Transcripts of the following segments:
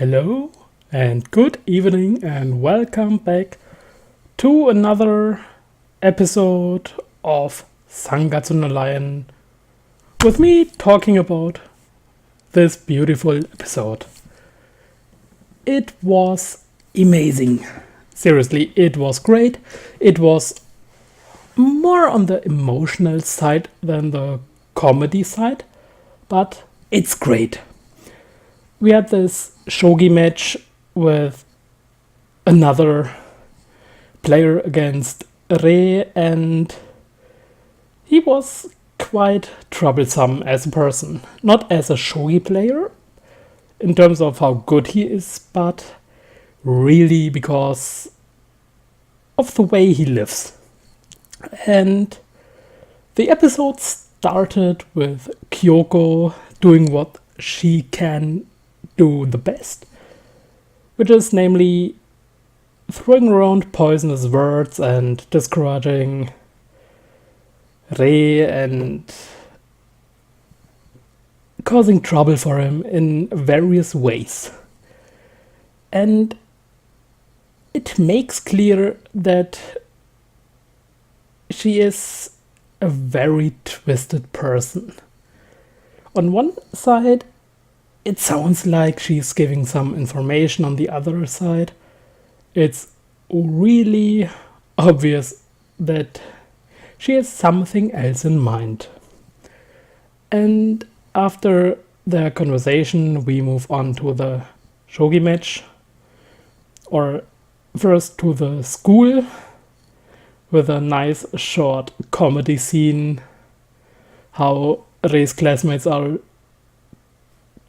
Hello and good evening and welcome back to another episode of Sangatsu no Lion with me talking about this beautiful episode. It was amazing. Seriously, it was great. It was more on the emotional side than the comedy side, but it's great. We had this shogi match with another player against Rei, and he was quite troublesome as a person. Not as a shogi player, in terms of how good he is, but really because of the way he lives. And the episode started with Kyoko doing what she can do the best, which is namely throwing around poisonous words and discouraging Rei and causing trouble for him in various ways. And it makes clear that she is a very twisted person. On one side, it sounds like she's giving some information. On the other side, it's really obvious that she has something else in mind. And after their conversation, we move on to the shogi match, or first to the school with a nice short comedy scene, how Rei's classmates are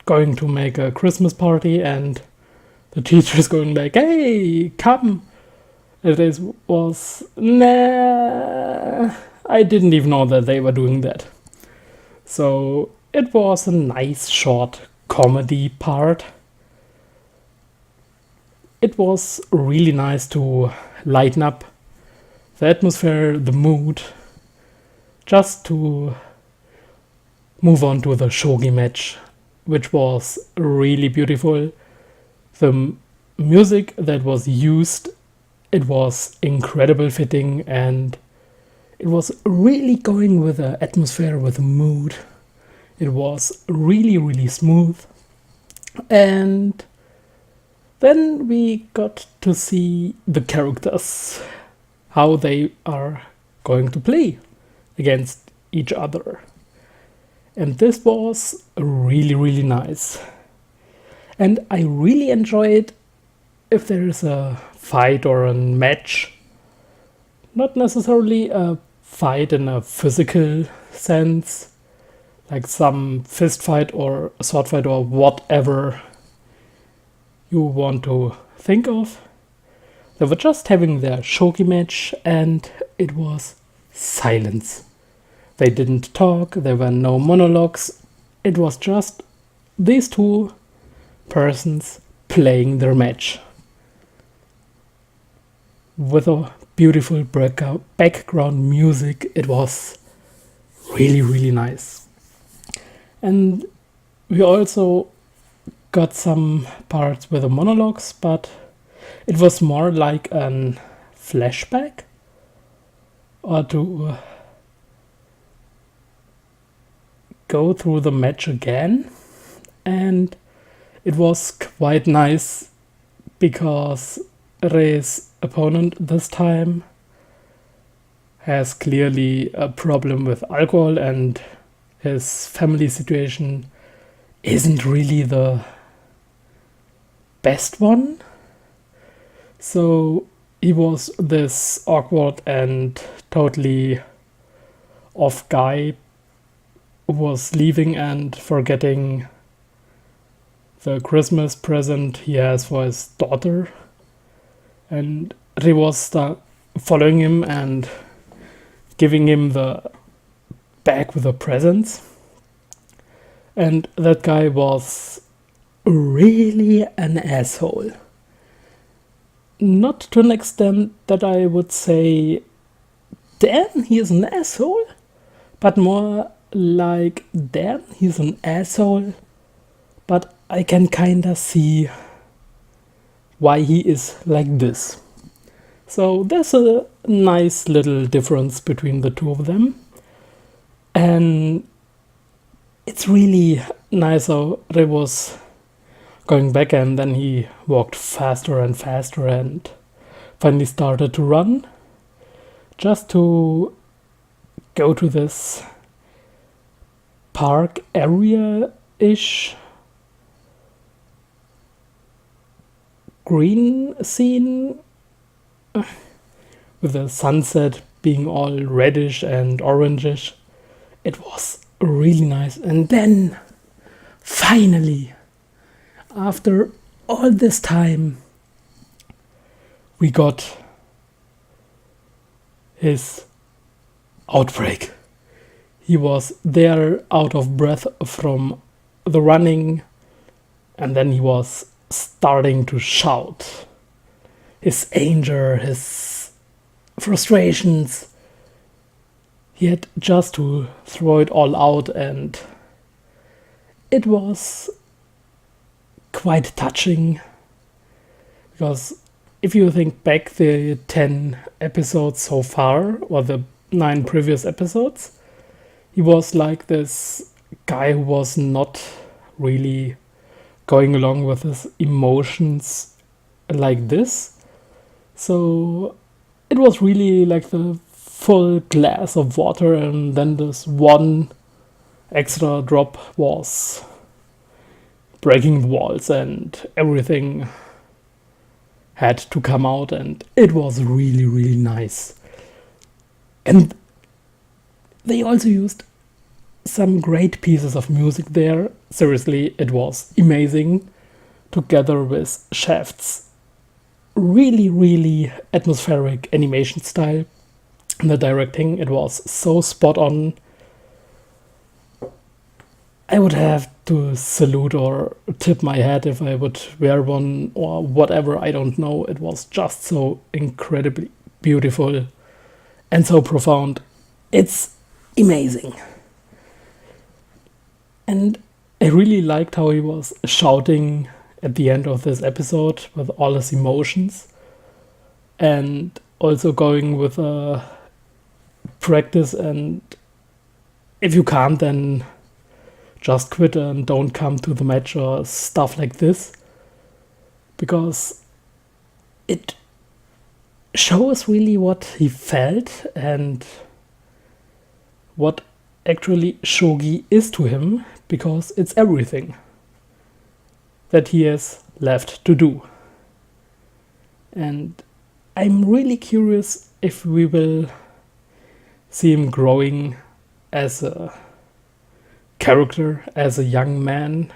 going to make a Christmas party and the teacher is going like, hey, come. And it was, nah, I didn't even know that they were doing that. So it was a nice short comedy part. It was really nice to lighten up the atmosphere, the mood, just to move on to the shogi match, which was really beautiful. The music that was used, it was incredible fitting, and it was really going with the atmosphere, with the mood. It was really, really smooth. And then we got to see the characters, how they are going to play against each other. And this was really, really nice. And I really enjoy it if there is a fight or a match. Not necessarily a fight in a physical sense, like some fist fight or a sword fight or whatever you want to think of. They were just having their shogi match and it was silence. They didn't talk, there were no monologues. It was just these two persons playing their match. With a beautiful background music, it was really, really nice. And we also got some parts with the monologues, but it was more like a flashback or to go through the match again. And it was quite nice because Rei's opponent this time has clearly a problem with alcohol and his family situation isn't really the best one. So he was this awkward and totally off guy who was leaving and forgetting the Christmas present he has for his daughter. And Rei was following him and giving him the bag with the presents. And that guy was really an asshole. Not to an extent that I would say, damn, he is an asshole, but more like, damn, he's an asshole, but I can kinda see why he is like this. So there's a nice little difference between the two of them. And it's really nice how they was going back, and then he walked faster and faster and finally started to run just to go to this park area-ish green scene with the sunset being all reddish and orangish. It was really nice. And then finally, after all this time, we got his outbreak. He was there out of breath from the running, and then he was starting to shout his anger, his frustrations. He had just to throw it all out, and it was quite touching, because if you think back the 10 episodes so far, or the 9 previous episodes, he was like this guy who was not really going along with his emotions like this. So it was really like the full glass of water, and then this one extra drop was breaking the walls, and everything had to come out, and it was really, really nice. And they also used some great pieces of music there. Seriously, it was amazing, together with Shaft's really, really atmospheric animation style. And the directing, it was so spot on. I would have to salute or tip my hat if I would wear one or whatever, I don't know. It was just so incredibly beautiful and so profound. It's amazing. And I really liked how he was shouting at the end of this episode with all his emotions, and also going with a practice, and if you can't, then just quit and don't come to the match or stuff like this, because it shows really what he felt and what actually shogi is to him, because it's everything that he has left to do. And I'm really curious if we will see him growing as a character, as a young man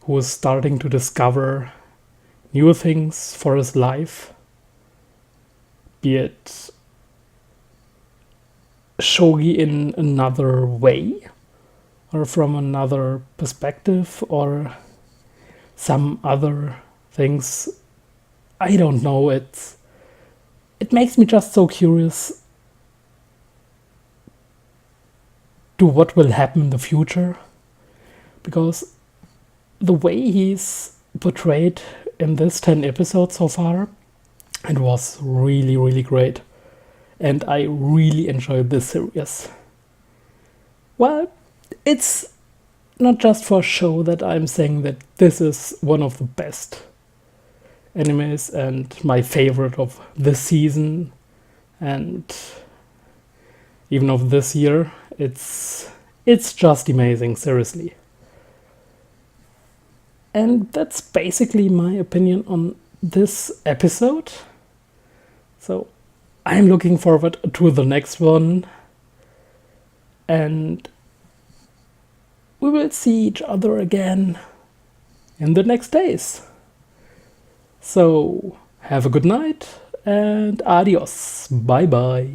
who is starting to discover new things for his life, be it shogi in another way or from another perspective or some other things. I don't know. It makes me just so curious to what will happen in the future, because the way he's portrayed in this 10 episodes so far, it was really, really great. And I really enjoyed this series. Well, it's not just for show that I'm saying that this is one of the best animes and my favorite of this season and even of this year. It's just amazing, seriously. And that's basically my opinion on this episode. So I'm looking forward to the next one, and we will see each other again in the next days. So have a good night and adios. Bye bye.